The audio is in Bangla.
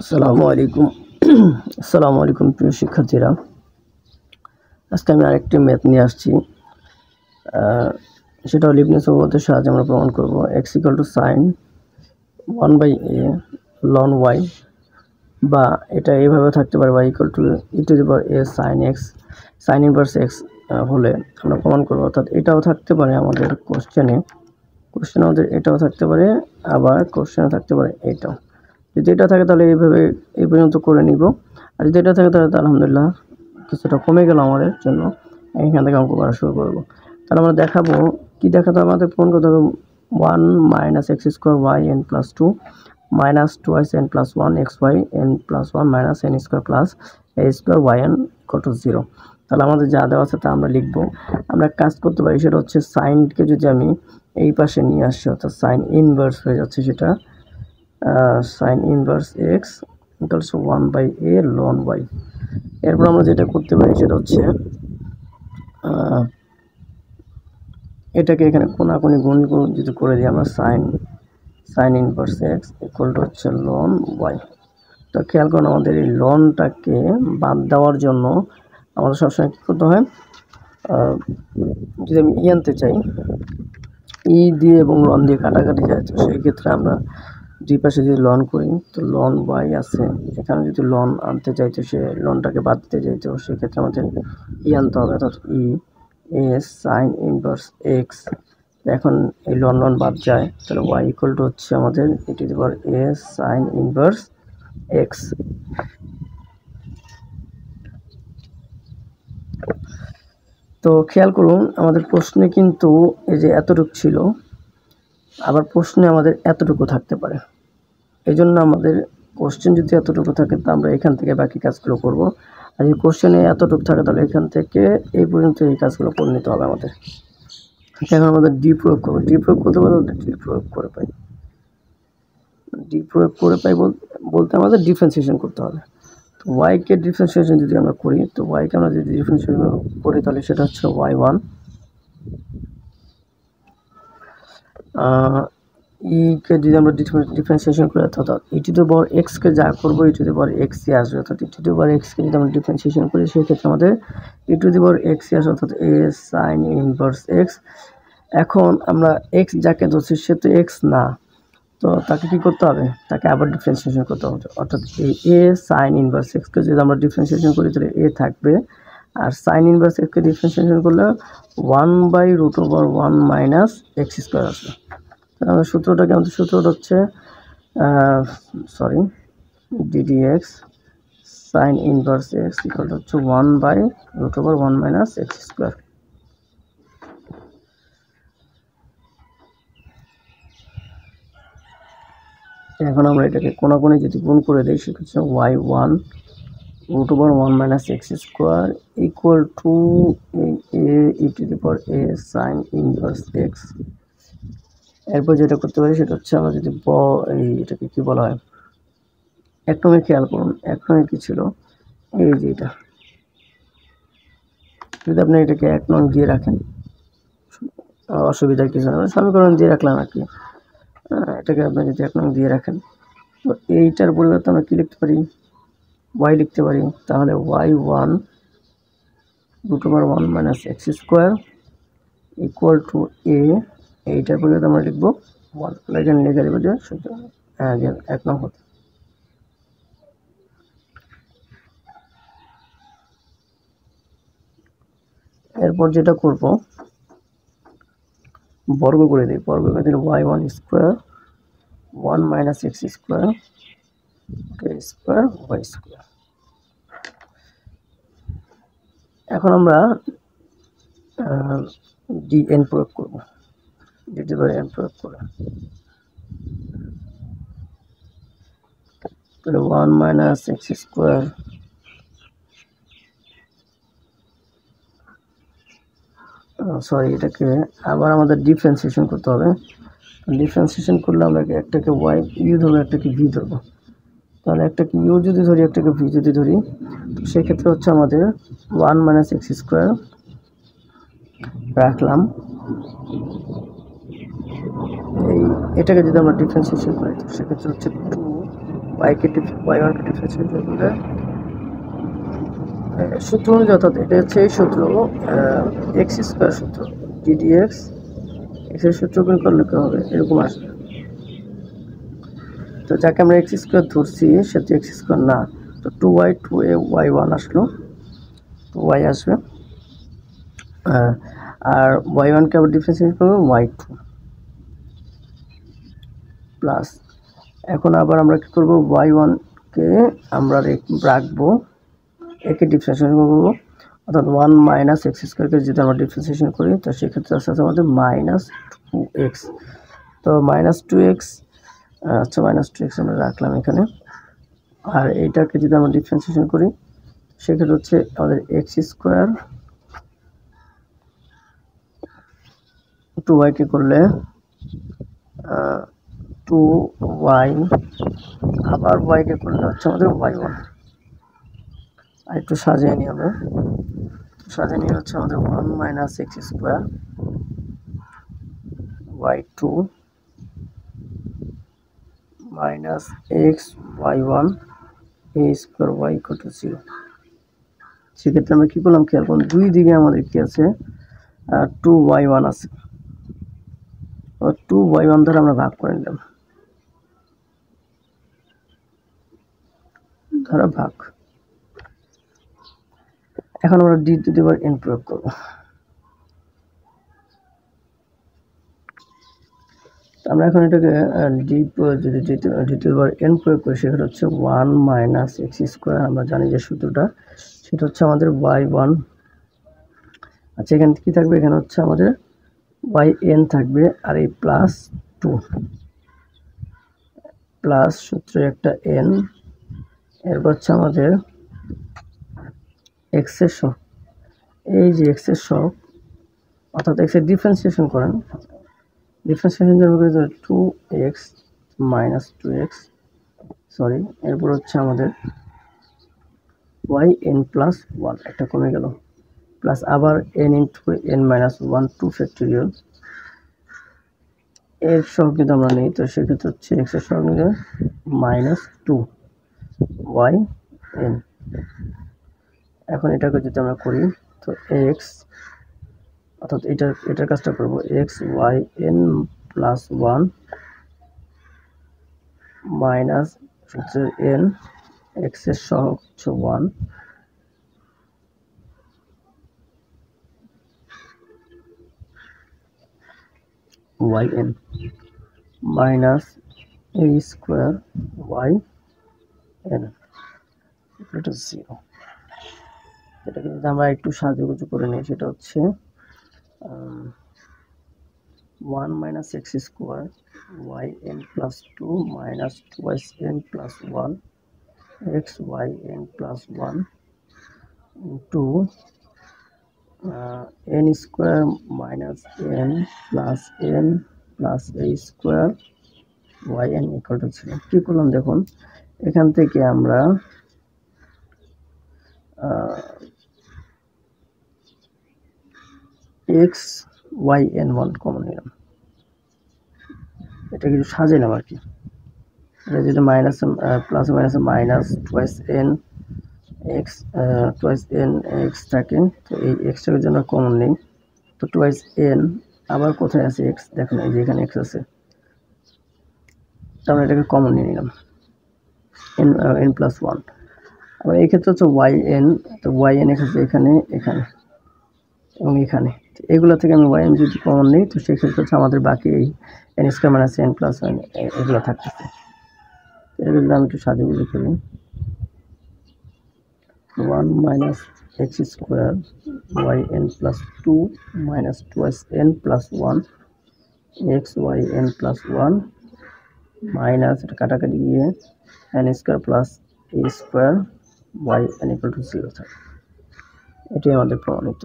আসসালামু আলাইকুম। আসসালামু আলাইকুম প্রিয় শিক্ষার্থীরা। আজকে আমি আরেকটি ম্যাথ নিয়ে আসছি। সেটা লিবনিজ উপপাদ্যের সাহায্যে আমরা প্রমাণ করব x = sin 1/a ln y, বা এটা এইভাবে থাকতে পারে y = e⁴a sin x sin inverse x হলে আমরা প্রমাণ করব। অর্থাৎ এটাও থাকতে পারে আমাদের কোশ্চেনে আমাদের এটাও থাকতে পারে, আবার কোশ্চেনে থাকতে পারে এটাও। যদি এটা থাকে তাহলে এইভাবে এই পর্যন্ত করে নিব, আর যদি এটা থাকে তাহলে আলহামদুলিল্লাহ কিছুটা কমে গেল আমাদের জন্য। এখান থেকে অঙ্ক করা শুরু করব। তাহলে আমরা দেখাবো কি দেখাতে হবে, আমাদের প্রমাণ করতে হবে 1 - x² yn + 2 - 2x n + 1 xy n + 1 - n² + a² yn = 0। তাহলে আমাদের যা দেওয়া আছে তা আমরা লিখব। আমরা কাজ করতে পারি, সেটা হচ্ছে সাইনকে যদি আমি এই পাশে নিয়ে আসি, অর্থাৎ সাইন ইনভার্স হয়ে যাচ্ছে সেটা sin inverse x = 1/a ln y। এরপর আমরা যেটা করতে পারি সেটা হচ্ছে এটাকে এখানে কোনাকুনি গুণ যদি করে দিই আমরা, sin ইনভার্স x হচ্ছে ln y। তো খেয়াল করুন, আমাদের এই লনটাকে বাদ দেওয়ার জন্য আমাদের সবসময় কী করতে হয়, যদি আমি আনতে চাই ই দিয়ে এবং লন দিয়ে কাটাকাটি যায়, তো সেই ক্ষেত্রে আমরা দুই পাশে যদি লন করি তো ln y আছে, এখানে যদি লন আনতে চাই তো সে লনটাকে বাদ দিতে চাই, তো সেক্ষেত্রে আমাদের আনতে হবে, অর্থাৎ এ sin ইনভার্স x। এখন এই লন বাদ যায়, তাহলে y হচ্ছে আমাদের e⁴a sin ইনভার্স x। তো খেয়াল করুন, আমাদের প্রশ্নে কিন্তু এই যে এতটুকু ছিল, আবার প্রশ্নে আমাদের এতটুকু থাকতে পারে। এই জন্য আমাদের কোশ্চেন যদি এতটুকু থাকে তো আমরা এখান থেকে বাকি কাজগুলো করব, আর যদি কোশ্চেনে এতটুকু থাকে তাহলে এখান থেকে এই পর্যন্ত এই কাজগুলো করে নিতে হবে আমাদের। এখন আমাদের ডি প্রয়োগ করবো। ডি প্রয়োগ করতে পারলে ডি প্রয়োগ করে পাই, বলতে আমাদের ডিফারেন্সিয়েশন করতে হবে। তো ওয়াইকে ডিফারেন্সিয়েশন যদি আমরা করি, তো ওয়াইকে আমরা যদি ডিফারেন্সিয়েশন করি তাহলে সেটা হচ্ছে y1 কে যদি আমরা ডিফারেন্সিয়েশন করি, অর্থাৎ e⁴x কে যা করবো e⁴x আসবে, অর্থাৎ e⁴x কে যদি আমরা ডিফারেন্সিয়েশন করি সেক্ষেত্রে আমাদের e⁴x আসবে, অর্থাৎ a sin ইনভার্স x। এখন আমরা x যাকে ধরছি সে তো x না, তো তাকে কি করতে হবে, তাকে আবার ডিফারেন্সিয়েশন করতে হবে, অর্থাৎ এই a sin ইনভার্স x কে যদি আমরা ডিফারেন্সিয়েশন করি তাহলে a থাকবে, আর sin ইনভার্স x কে ডিফারেন্সিয়েশন করলে 1/√1 - x² আসবে। আমাদের সূত্রটা হচ্ছে ddx sin ইনভার্স x হচ্ছে 1/√1 - x²। এখন আমরা এটাকে কোনাকুনি যদি গুণ করে দিই সেক্ষেত্রে y1 √1 - x² = a sin inverse x। এরপর যেটা করতে পারি সেটা হচ্ছে আমরা যদি এটাকে কি বলা হয়, এক নঙে খেয়াল করুন, এক নঙে কি ছিল, এই যে এটা, যদি আপনি এটাকে এক নং দিয়ে রাখেন অসুবিধার কিছু না, সমীকরণ দিয়ে রাখলাম আর কি। এটাকে আপনি যদি এক নং দিয়ে রাখেন তো এইটার পরিবর্তে আমরা কি লিখতে পারি, y লিখতে পারি। তাহলে y1 √1 - x² = a, এইটার পরিবর্তে আমরা লিখবো 1, এখানে লিখে দেবো যে এক নং হতে। এরপর যেটা করব, বর্গ করে দিই, বর্গ করে দিলে y1² 1 - x² y²। এখন আমরা dn প্রয়োগ করব, d⁴n প্রয়োগ করে তাহলে 1 - x², এটাকে আবার আমাদের ডিফারেন্সিয়েশন করতে হবে। ডিফারেন্সিয়েশন করলে আমরা একটাকে ইউ ধরবো, একটাকে ভি ধরবো। তাহলে একটাকে ইউ যদি ধরি, একটাকে ভি যদি ধরি, তো সেক্ষেত্রে হচ্ছে আমাদের 1 - x² রাখলাম। এটাকে যদি আমরা ডিফারেন্সিয়েশন করি তো সেক্ষেত্রে হচ্ছে 2 y1 কে ডিফারেন্সিয়েট করলে সূত্র অনুযায়ী, অর্থাৎ এটা হচ্ছে এই সূত্র এক্স স্কোয়ার সূত্র, ডিডিএক্স এক্স এর সূত্র করলে কি হবে, এরকম আসবে। তো যাকে আমরা এক্স স্কোয়ার ধরছি সে তো এক্স স্কোয়ার না, তো 2y 2a y1 আসলো, 2y আসবে। আর y1 কে আবার ডিফারেন্সিয়েট করবো y2 প্লাস, এখন আবার আমরা কি করব, y1 কে আমরা রাখবো, একে ডিফারেন্সিয়েশন করবো, অর্থাৎ 1 মাইনাস এক্স স্কোয়ারকে যদি আমরা ডিফারেন্সিয়েশন করি তো সেক্ষেত্রে আসতে আসতে আমাদের -2x, তো -2x, আচ্ছা -2x আমরা রাখলাম এখানে। আর এইটাকে যদি আমরা ডিফারেন্সিয়েশন করি সেক্ষেত্রে হচ্ছে আমাদের এক্স স্কোয়ার 2y কে করলে 2y, আবার y কে করলে হচ্ছে আমাদের y1। আর একটু সাজিয়ে নিই আমরা, সাজিয়ে নিয়ে হচ্ছে আমাদের 1 minus x square y2 minus x y1 a square y equal to 0। সেক্ষেত্রে আমরা কি করলাম, খেয়াল করুন দুই দিকে আমাদের কি আছে, 2y1 আছে, 2y1 দ্বারা আমরা ভাগ করে নিলাম, ধরা ভাগ। এখন আমরা d to the power n প্রয়োগ করব। আমরা এখন এটাকে যদি d to the power n প্রয়োগ করি সেটা হচ্ছে 1 মাইনাস এক্স স্কোয়ার, আমরা জানি যে সূত্রটা, সেটা হচ্ছে আমাদের y1। আচ্ছা এখানে কি থাকবে, এখানে হচ্ছে আমাদের yn থাকবে, আর এই প্লাস 2 প্লাস সূত্রে একটা n, এরপর হচ্ছে আমাদের x এর সহগ, এই যে x এর সহগ, অর্থাৎ x এর ডিফারেন্সিয়েশন করেন, ডিফারেন্সিয়েশন করলে 2x মাইনাস 2x, সরি, এরপর হচ্ছে আমাদের yn প্লাস 1, একটা কমে গেল, প্লাস আবার n into n minus 1 2 factorial, এর সহগ যদি আমরা নিই তো সেক্ষেত্রে হচ্ছে x এর সহগ নিলে মাইনাস 2 yn। এখন এটাকে যদি আমরা করি তো x, অর্থাৎ এটার কাজটা করব, x yn প্লাস 1 মাইনাস হচ্ছে n, x এর সহগ হচ্ছে 1 yn minus a square yn equal to 0। এটাকে যদি আমরা একটু সাজুগুজু করে নিই সেটা হচ্ছে 1 minus x square yn plus 2 minus 2yn plus 1 xyn plus 1 into n square minus n plus a square yn equal to 0। কি করলাম দেখুন, এখান থেকে আমরা xyn1 কমন নিলাম, এটা কিছু সাজাইলাম আর কি, এটা যদি minus plus minus minus twice n x থাকে, তো এই এক্সটাকে জন্য কমন নেই, তো টুয়াইস n, আবার কোথায় আছে x, দেখুন এই যে এখানে x আছে, তাহলে এটাকে কমন নিয়ে নিলাম n প্লাস 1। আবার এই ক্ষেত্রে হচ্ছে yn, তো yn এখানে এখানে এখানে এবং এখানে, এগুলো থেকে আমি yn যদি কমন নিই তো সেক্ষেত্রে হচ্ছে আমাদের বাকি এই n square minus n plus 1 এগুলো থাকতেছে। এগুলো যদি আমি একটু সাজিয়ে করি, 1 minus x square yn plus 2 minus 2n plus 1 xyn plus 1 minus, এটা কাটাকাটি গিয়ে n square plus a square yn equal to 0 থাকে। এটাই আমাদের প্রমাণিত।